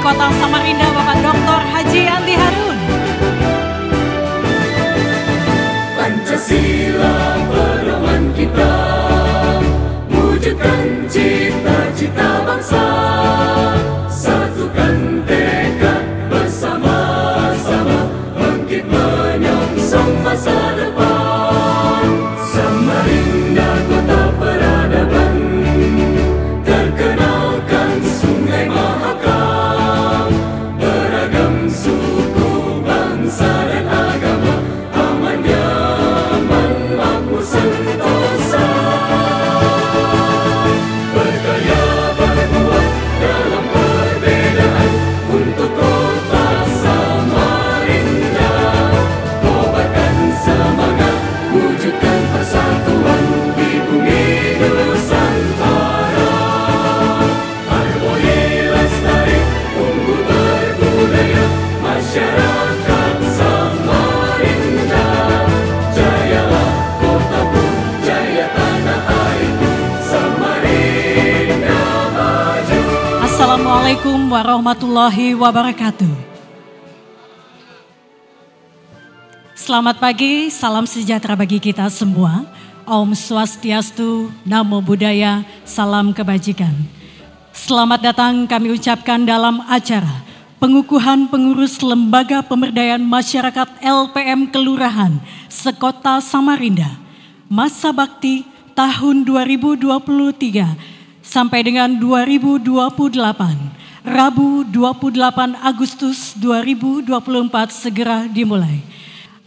Sekota Samarinda Bapak Dr. Haji Andi Harun. Pancasila pedoman kita, wujudkan cita-cita bangsa, satukan tekad bersama-sama, bangkit menyongsong masa depan. Samarinda kota peradaban, terkenalkan Sungai Mahakam, beragam suku, bangsa dan agama, aman nyaman makmur sentosa. Berkarya berbuat dalam perbedaan untuk kota Samarinda, kobarkan semangat, wujudkan persatuan di bumi Nusantara. Harmoni lestari, unggul berbudaya, masyarakat Samarinda. Jayalah kotaku, jaya tanah airku, Samarinda maju. Assalamualaikum warahmatullahi wabarakatuh. Selamat pagi, salam sejahtera bagi kita semua. Om Swastiastu, Namo Buddhaya, salam kebajikan. Selamat datang kami ucapkan dalam acara pengukuhan pengurus Lembaga Pemberdayaan Masyarakat LPM Kelurahan Sekota Samarinda masa bakti tahun 2023 sampai dengan 2028. Rabu 28 Agustus 2024 segera dimulai.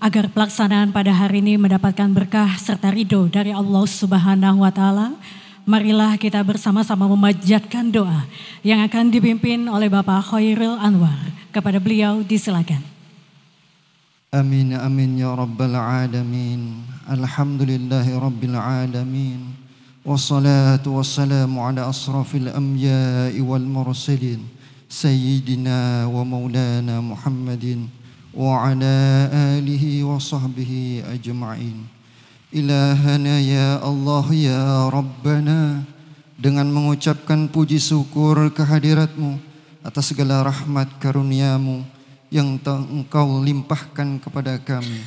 Agar pelaksanaan pada hari ini mendapatkan berkah serta ridho dari Allah Subhanahu wa Ta'ala, marilah kita bersama-sama memanjatkan doa yang akan dipimpin oleh Bapak Khairil Anwar. Kepada beliau disilakan. Amin amin ya rabbal alamin. Alhamdulillahi rabbil alamin. Wassalatu wassalamu ala asrafil anbiya'i wal mursalin, sayyidina wa maulana Muhammadin wa ala alihi wa sahbihi ajma'in. Ilahana ya Allah ya Rabbana, dengan mengucapkan puji syukur kehadiratmu atas segala rahmat karuniamu yang engkau limpahkan kepada kami.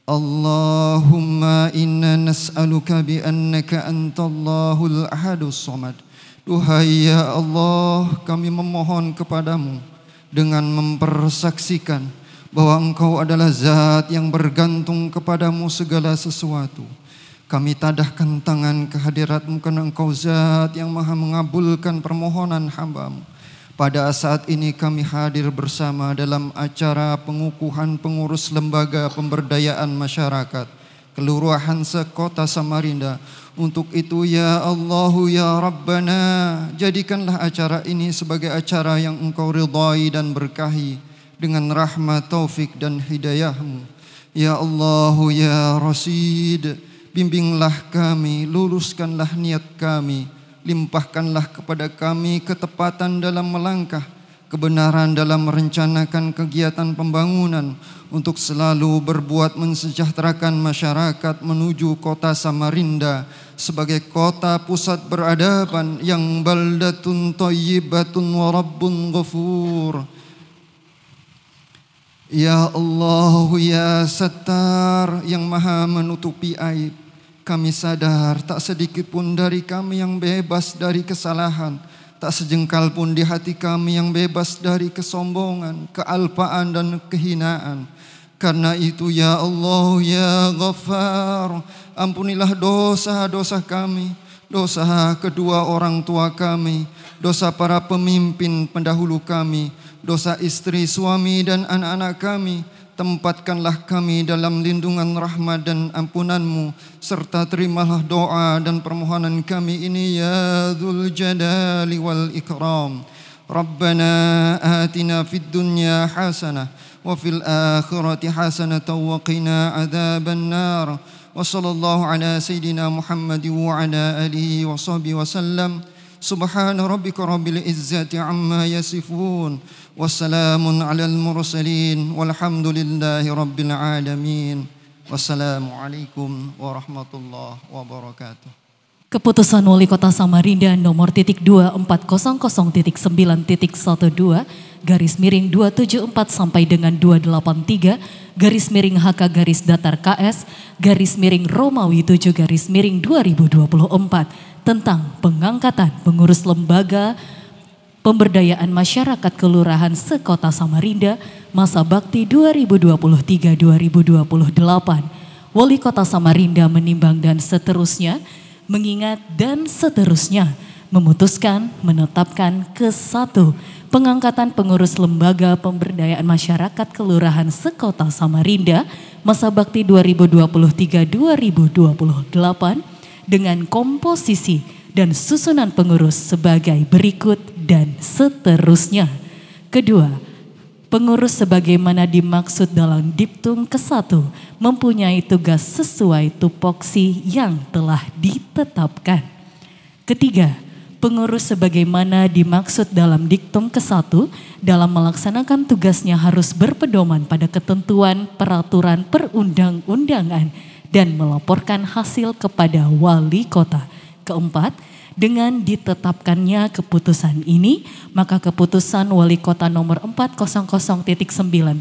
Allahumma inna nas'aluka bi annaka antallahul ahadus samad. Duhai ya Allah, kami memohon kepadamu dengan mempersaksikan bahwa engkau adalah zat yang bergantung kepadamu segala sesuatu. Kami tadahkan tangan kehadiratmu karena engkau zat yang maha mengabulkan permohonan hambamu. Pada saat ini kami hadir bersama dalam acara pengukuhan pengurus Lembaga Pemberdayaan Masyarakat Kelurahan Sekota Samarinda. Untuk itu ya Allah ya Rabbana, jadikanlah acara ini sebagai acara yang engkau ridhai dan berkahi dengan rahmat, taufik dan hidayahmu. Ya Allah ya Rasid, bimbinglah kami, luruskanlah niat kami, limpahkanlah kepada kami ketepatan dalam melangkah, kebenaran dalam merencanakan kegiatan pembangunan untuk selalu berbuat mensejahterakan masyarakat menuju kota Samarinda sebagai kota pusat peradaban yang baldatun thayyibatun wa rabbun ghafur. Ya Allah ya Sattar yang maha menutupi aib, kami sadar tak sedikit pun dari kami yang bebas dari kesalahan, tak sejengkal pun di hati kami yang bebas dari kesombongan, kealpaan dan kehinaan. Karena itu ya Allah ya Ghaffar, ampunilah dosa-dosa kami, dosa kedua orang tua kami, dosa para pemimpin pendahulu kami, dosa istri, suami dan anak-anak kami. Tempatkanlah kami dalam lindungan rahmat dan ampunan-Mu, serta terimalah doa dan permohonan kami ini ya Dzul Jalali wal Ikram. Rabbana atina fid dunya hasanah wa fil akhirati hasanah wa qina adzaban nar. Wa sallallahu ala sayyidina Muhammad wa ala alihi wa sahbihi wa sallam. Subhana rabbika rabbil izzati amma yasifun. Wassalamun alal mursalin. Walhamdulillahi rabbil alamin. Wassalamualaikum warahmatullahi wabarakatuh. Keputusan Wali Kota Samarinda nomor .2400.9.12 garis miring 274 sampai dengan 283 garis miring HK garis datar KS garis miring Romawi 7 garis miring 2024 tentang pengangkatan pengurus lembaga pemberdayaan masyarakat kelurahan sekota Samarinda masa bakti 2023-2028. Wali Kota Samarinda menimbang dan seterusnya mengingat dan seterusnya memutuskan menetapkan ke-1 pengangkatan pengurus lembaga pemberdayaan masyarakat kelurahan sekota Samarinda masa bakti 2023-2028 dengan komposisi dan susunan pengurus sebagai berikut dan seterusnya. Kedua, pengurus sebagaimana dimaksud dalam diptum ke-1 mempunyai tugas sesuai tupoksi yang telah ditetapkan. Ketiga, pengurus sebagaimana dimaksud dalam diktum ke-1 dalam melaksanakan tugasnya harus berpedoman pada ketentuan peraturan perundang-undangan dan melaporkan hasil kepada wali kota. Keempat, dengan ditetapkannya keputusan ini, maka keputusan Wali Kota nomor 400.9.12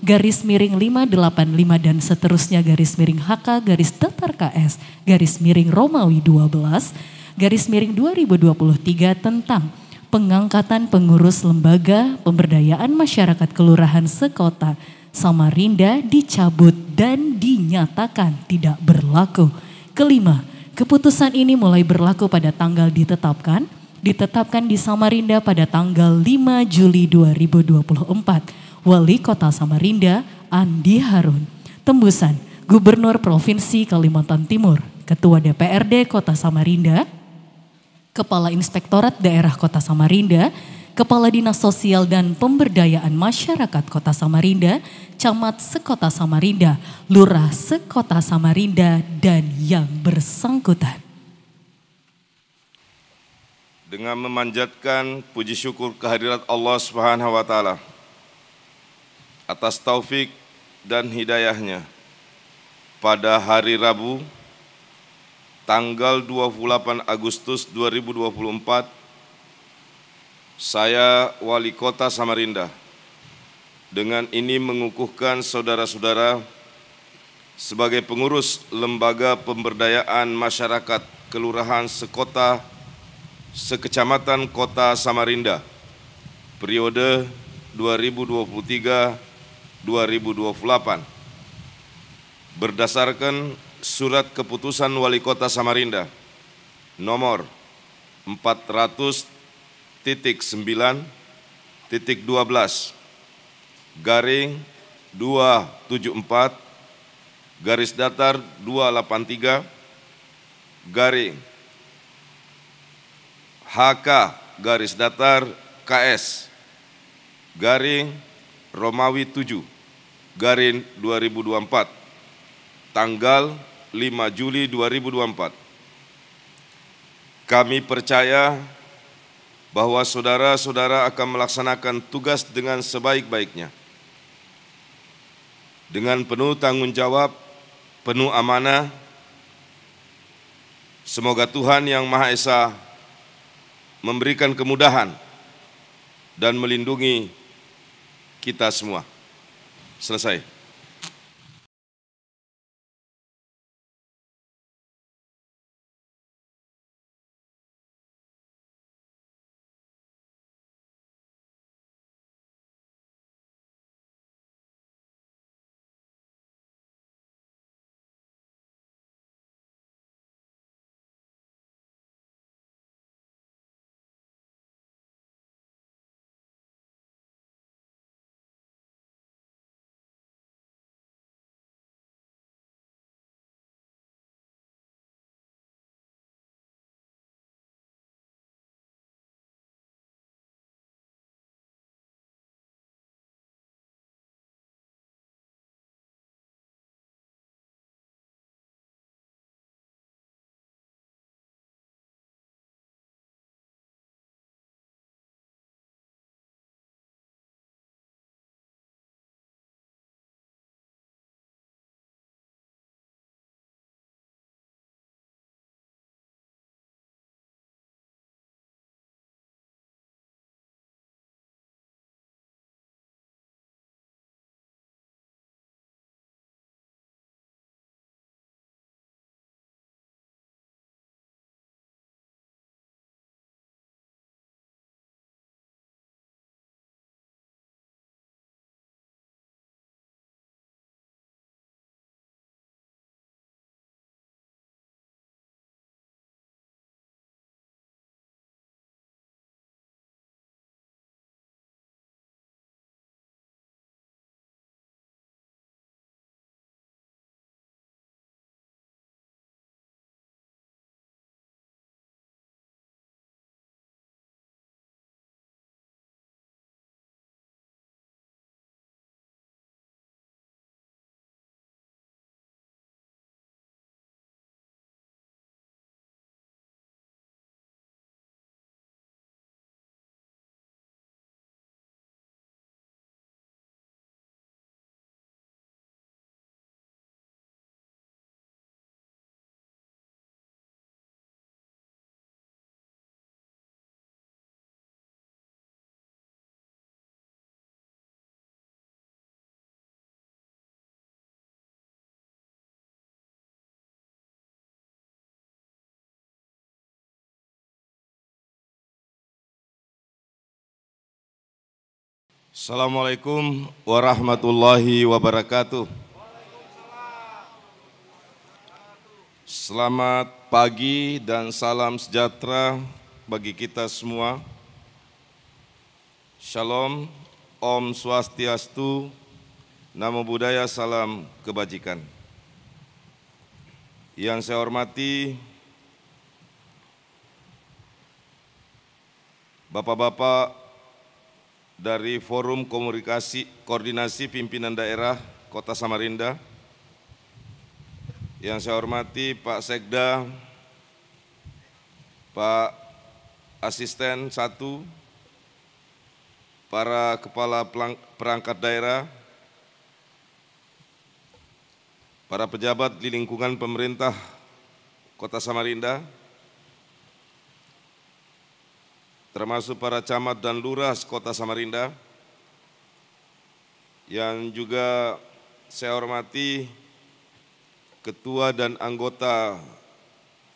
garis miring 585 dan seterusnya garis miring HK garis datar KS garis miring Romawi 12 garis miring 2023 tentang pengangkatan pengurus lembaga pemberdayaan masyarakat kelurahan sekota Samarinda dicabut dan dinyatakan tidak berlaku. Kelima, keputusan ini mulai berlaku pada tanggal ditetapkan di Samarinda pada tanggal 5 Juli 2024. Wali Kota Samarinda Andi Harun. Tembusan Gubernur Provinsi Kalimantan Timur, Ketua DPRD Kota Samarinda, Kepala Inspektorat Daerah Kota Samarinda, Kepala Dinas Sosial dan Pemberdayaan Masyarakat Kota Samarinda, Camat Sekota Samarinda, Lurah Sekota Samarinda, dan yang bersangkutan. Dengan memanjatkan puji syukur kehadirat Allah Subhanahu wa Ta'ala atas taufik dan hidayahnya, pada hari Rabu tanggal 28 Agustus 2024, saya Wali Kota Samarinda dengan ini mengukuhkan saudara-saudara sebagai pengurus Lembaga Pemberdayaan Masyarakat Kelurahan Sekota Sekecamatan Kota Samarinda periode 2023-2028 berdasarkan Surat Keputusan Wali Kota Samarinda nomor 400.9.12 garing 274 garis datar 283 garing HK garis datar KS garing Romawi 7 garing 2024 tanggal 5 Juli 2024. Kami percaya bahwa saudara-saudara akan melaksanakan tugas dengan sebaik-baiknya, dengan penuh tanggung jawab, penuh amanah. Semoga Tuhan Yang Maha Esa memberikan kemudahan dan melindungi kita semua. Selesai. Assalamualaikum warahmatullahi wabarakatuh. Selamat pagi dan salam sejahtera bagi kita semua. Shalom, Om Swastiastu, Namo Buddhaya, salam kebajikan. Yang saya hormati Bapak-bapak dari Forum Koordinasi Pimpinan Daerah Kota Samarinda, yang saya hormati Pak Sekda, Pak Asisten 1, para kepala perangkat daerah, para pejabat di lingkungan pemerintah Kota Samarinda, termasuk para camat dan lurah Kota Samarinda, yang juga saya hormati Ketua dan anggota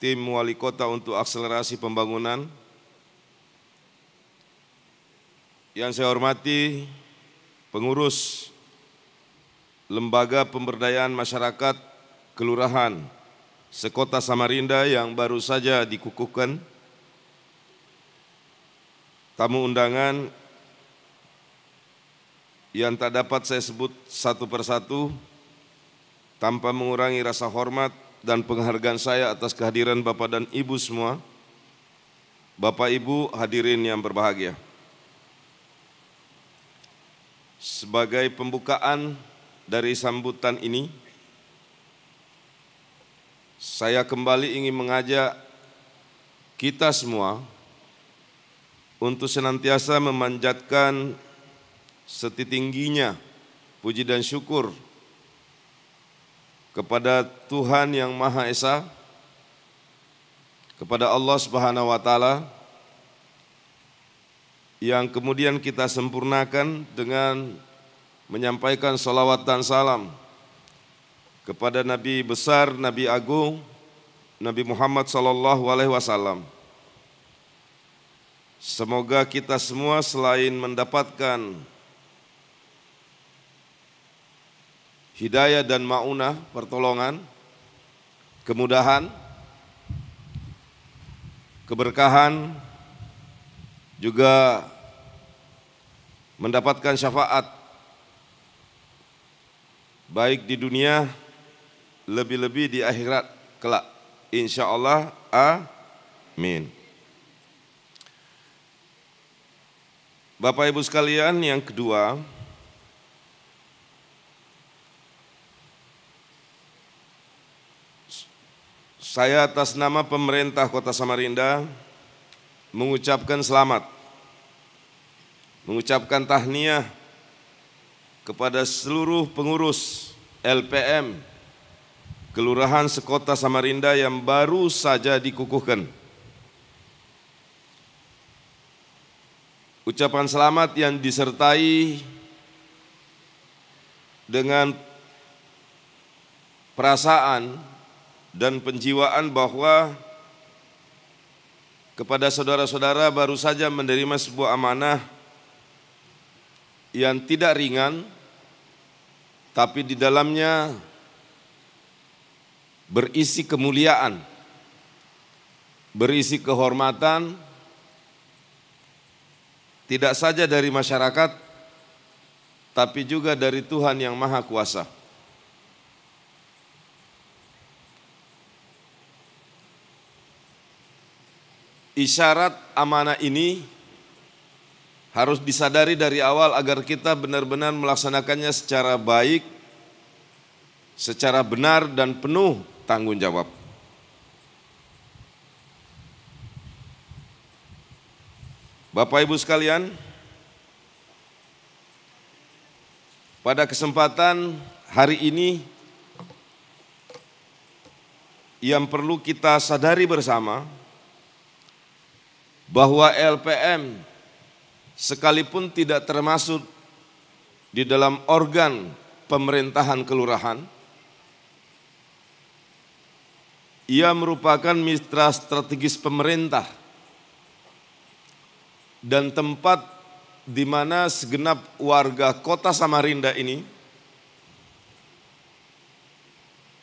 tim Wali Kota untuk Akselerasi Pembangunan, yang saya hormati pengurus Lembaga Pemberdayaan Masyarakat Kelurahan Sekota Samarinda yang baru saja dikukuhkan, tamu undangan yang tak dapat saya sebut satu persatu tanpa mengurangi rasa hormat dan penghargaan saya atas kehadiran Bapak dan Ibu semua. Bapak Ibu hadirin yang berbahagia, sebagai pembukaan dari sambutan ini, saya kembali ingin mengajak kita semua untuk senantiasa memanjatkan setitingginya puji dan syukur kepada Tuhan Yang Maha Esa, kepada Allah Subhanahu wa Ta'ala, yang kemudian kita sempurnakan dengan menyampaikan salawat dan salam kepada Nabi besar, Nabi agung, Nabi Muhammad SAW. Semoga kita semua selain mendapatkan hidayah dan ma'unah, pertolongan, kemudahan, keberkahan, juga mendapatkan syafaat baik di dunia, lebih-lebih di akhirat kelak. Insya Allah, amin. Bapak Ibu sekalian, yang kedua, saya atas nama pemerintah Kota Samarinda mengucapkan selamat, mengucapkan tahniah kepada seluruh pengurus LPM Kelurahan Sekota Samarinda yang baru saja dikukuhkan. Ucapan selamat yang disertai dengan perasaan dan penjiwaan bahwa kepada saudara-saudara baru saja menerima sebuah amanah yang tidak ringan, tapi di dalamnya berisi kemuliaan, berisi kehormatan, tidak saja dari masyarakat, tapi juga dari Tuhan Yang Maha Kuasa. Isyarat amanah ini harus disadari dari awal agar kita benar-benar melaksanakannya secara baik, secara benar dan penuh tanggung jawab. Bapak Ibu sekalian, pada kesempatan hari ini yang perlu kita sadari bersama bahwa LPM sekalipun tidak termasuk di dalam organ pemerintahan kelurahan, ia merupakan mitra strategis pemerintah dan tempat di mana segenap warga kota Samarinda ini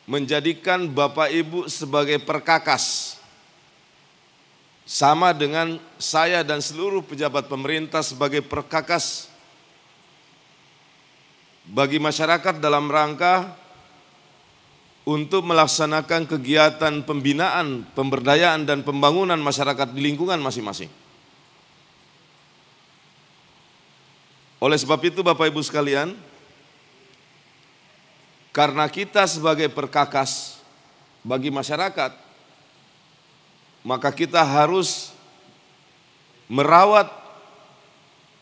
menjadikan Bapak Ibu sebagai perkakas, sama dengan saya dan seluruh pejabat pemerintah sebagai perkakas bagi masyarakat dalam rangka untuk melaksanakan kegiatan pembinaan, pemberdayaan dan pembangunan masyarakat di lingkungan masing-masing. Oleh sebab itu Bapak Ibu sekalian, karena kita sebagai perkakas bagi masyarakat, maka kita harus merawat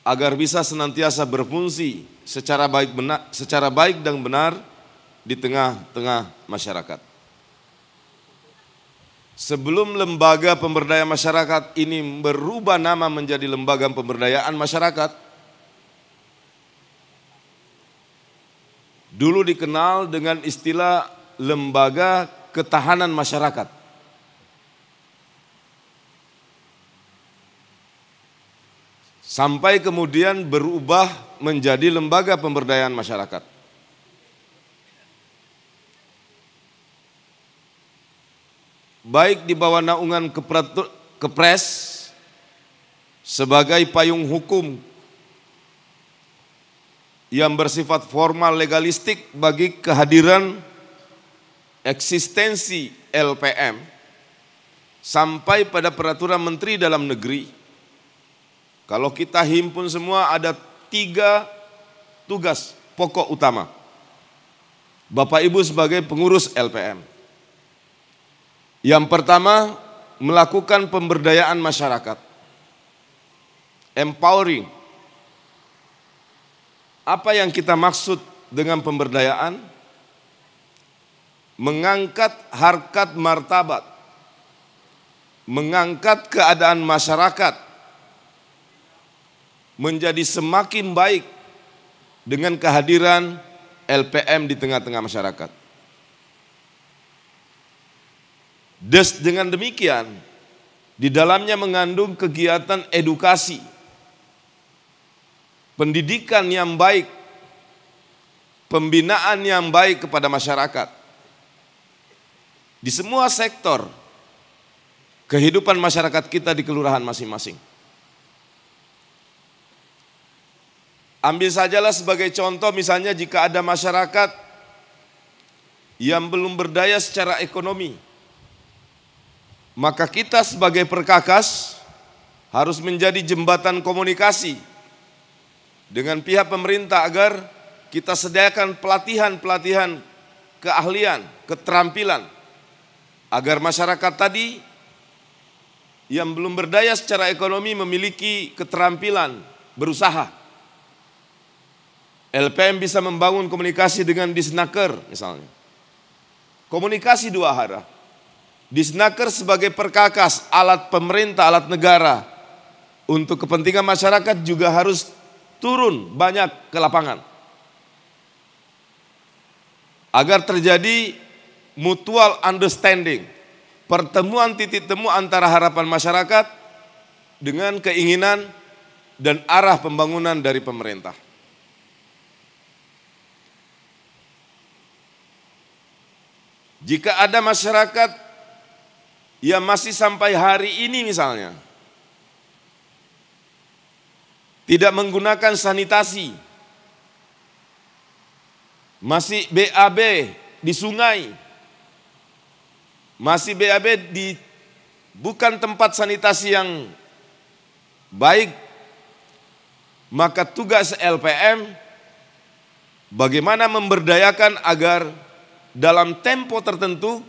agar bisa senantiasa berfungsi secara baik dan benar di tengah-tengah masyarakat. Sebelum lembaga pemberdayaan masyarakat ini berubah nama menjadi lembaga pemberdayaan masyarakat, dulu dikenal dengan istilah lembaga ketahanan masyarakat. Sampai kemudian berubah menjadi lembaga pemberdayaan masyarakat. Baik di bawah naungan Kepres sebagai payung hukum yang bersifat formal legalistik bagi kehadiran eksistensi LPM, sampai pada peraturan Menteri Dalam Negeri. Kalau kita himpun semua ada 3 tugas pokok utama Bapak Ibu sebagai pengurus LPM. Yang pertama, melakukan pemberdayaan masyarakat, empowering. Apa yang kita maksud dengan pemberdayaan? Mengangkat harkat martabat, mengangkat keadaan masyarakat menjadi semakin baik dengan kehadiran LPM di tengah-tengah masyarakat. Dengan demikian, di dalamnya mengandung kegiatan edukasi, pendidikan yang baik, pembinaan yang baik kepada masyarakat. Di semua sektor kehidupan masyarakat kita di kelurahan masing-masing. Ambil sajalah sebagai contoh, misalnya jika ada masyarakat yang belum berdaya secara ekonomi, maka kita sebagai perkakas harus menjadi jembatan komunikasi dengan pihak pemerintah agar kita sediakan pelatihan-pelatihan keahlian, keterampilan, agar masyarakat tadi yang belum berdaya secara ekonomi memiliki keterampilan berusaha. LPM bisa membangun komunikasi dengan Disnaker misalnya. Komunikasi 2 arah. Disnaker sebagai perkakas, alat pemerintah, alat negara untuk kepentingan masyarakat juga harus turun banyak ke lapangan agar terjadi mutual understanding, pertemuan titik temu antara harapan masyarakat dengan keinginan dan arah pembangunan dari pemerintah. Jika ada masyarakat yang masih sampai hari ini misalnya tidak menggunakan sanitasi, masih BAB di sungai, masih BAB di bukan tempat sanitasi yang baik, maka tugas LPM bagaimana memberdayakan agar dalam tempo tertentu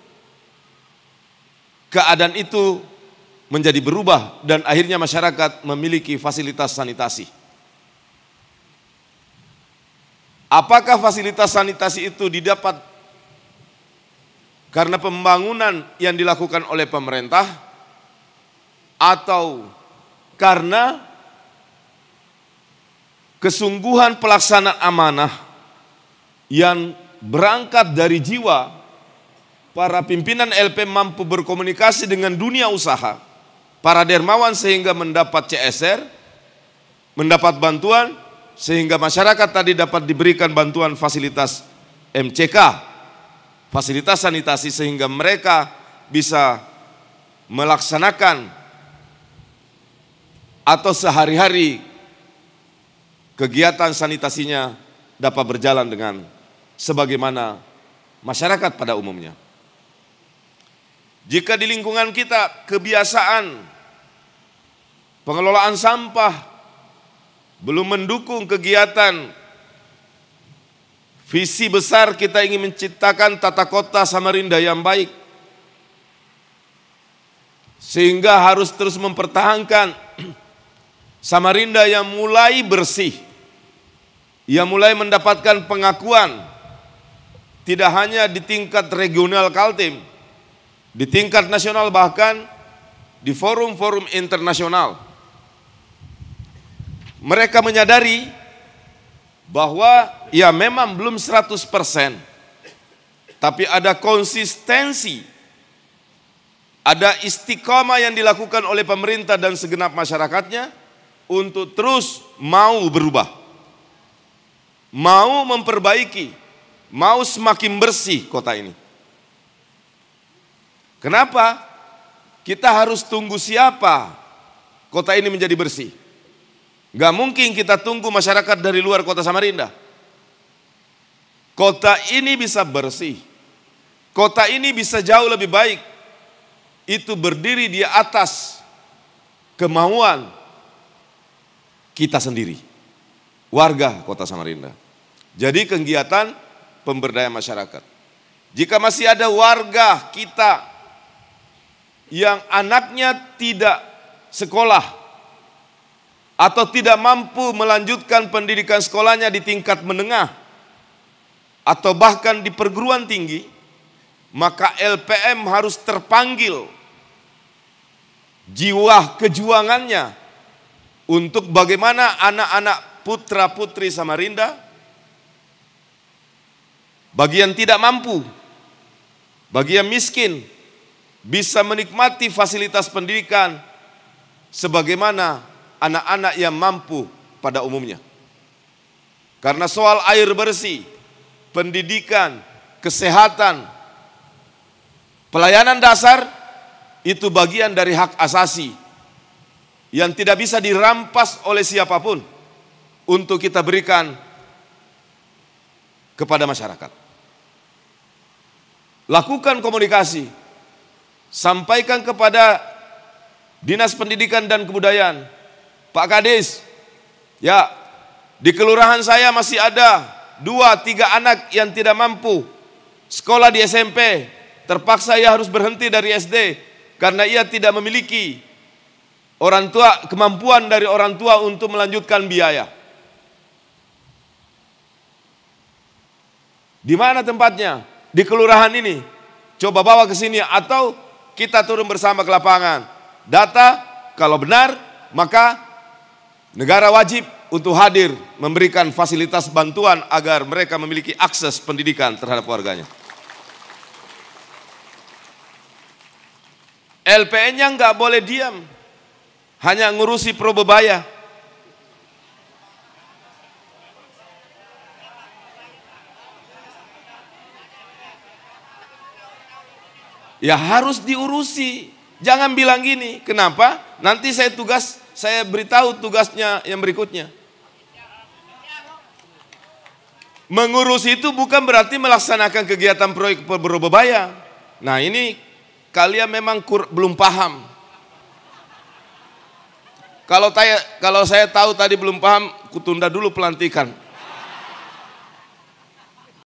keadaan itu menjadi berubah dan akhirnya masyarakat memiliki fasilitas sanitasi. Apakah fasilitas sanitasi itu didapat karena pembangunan yang dilakukan oleh pemerintah atau karena kesungguhan pelaksanaan amanah yang berangkat dari jiwa para pimpinan LPM mampu berkomunikasi dengan dunia usaha, para dermawan sehingga mendapat CSR, mendapat bantuan sehingga masyarakat tadi dapat diberikan bantuan fasilitas MCK, fasilitas sanitasi, sehingga mereka bisa melaksanakan atau sehari-hari kegiatan sanitasinya dapat berjalan dengan sebagaimana masyarakat pada umumnya. Jika di lingkungan kita kebiasaan pengelolaan sampah belum mendukung kegiatan visi besar kita ingin menciptakan tata kota Samarinda yang baik, sehingga harus terus mempertahankan Samarinda yang mulai bersih, yang mulai mendapatkan pengakuan tidak hanya di tingkat regional Kaltim, di tingkat nasional, bahkan di forum-forum internasional. Mereka menyadari bahwa ya memang belum 100%, tapi ada konsistensi, ada istiqomah yang dilakukan oleh pemerintah dan segenap masyarakatnya untuk terus mau berubah, mau memperbaiki, mau semakin bersih kota ini. Kenapa? Kita harus tunggu siapa kota ini menjadi bersih? Gak mungkin kita tunggu masyarakat dari luar kota Samarinda. Kota ini bisa bersih, kota ini bisa jauh lebih baik, itu berdiri di atas kemauan kita sendiri, warga kota Samarinda. Jadi kegiatan pemberdayaan masyarakat. Jika masih ada warga kita yang anaknya tidak sekolah atau tidak mampu melanjutkan pendidikan sekolahnya di tingkat menengah atau bahkan di perguruan tinggi, maka LPM harus terpanggil jiwa kejuangannya untuk bagaimana anak-anak putra-putri Samarinda, bagi yang tidak mampu, bagi yang miskin, bisa menikmati fasilitas pendidikan sebagaimana anak-anak yang mampu pada umumnya. Karena soal air bersih, pendidikan, kesehatan, pelayanan dasar itu bagian dari hak asasi yang tidak bisa dirampas oleh siapapun untuk kita berikan kepada masyarakat. Lakukan komunikasi, sampaikan kepada Dinas Pendidikan dan Kebudayaan, Pak Kadis, ya di kelurahan saya masih ada 2-3 anak yang tidak mampu sekolah di SMP, terpaksa ia harus berhenti dari SD karena ia tidak memiliki orang tua, kemampuan dari orang tua untuk melanjutkan biaya. Di mana tempatnya? Di kelurahan ini. Coba bawa ke sini atau kita turun bersama ke lapangan. Data kalau benar, maka negara wajib untuk hadir memberikan fasilitas bantuan agar mereka memiliki akses pendidikan terhadap warganya. LPN-nya nggak boleh diam, hanya ngurusi Probebaya. Ya harus diurusi. Jangan bilang gini, kenapa? Nanti saya beritahu tugasnya yang berikutnya. Mengurus itu bukan berarti melaksanakan kegiatan proyek Probebaya. Nah ini kalian memang belum paham. Kalau saya tahu tadi belum paham, kutunda dulu pelantikan.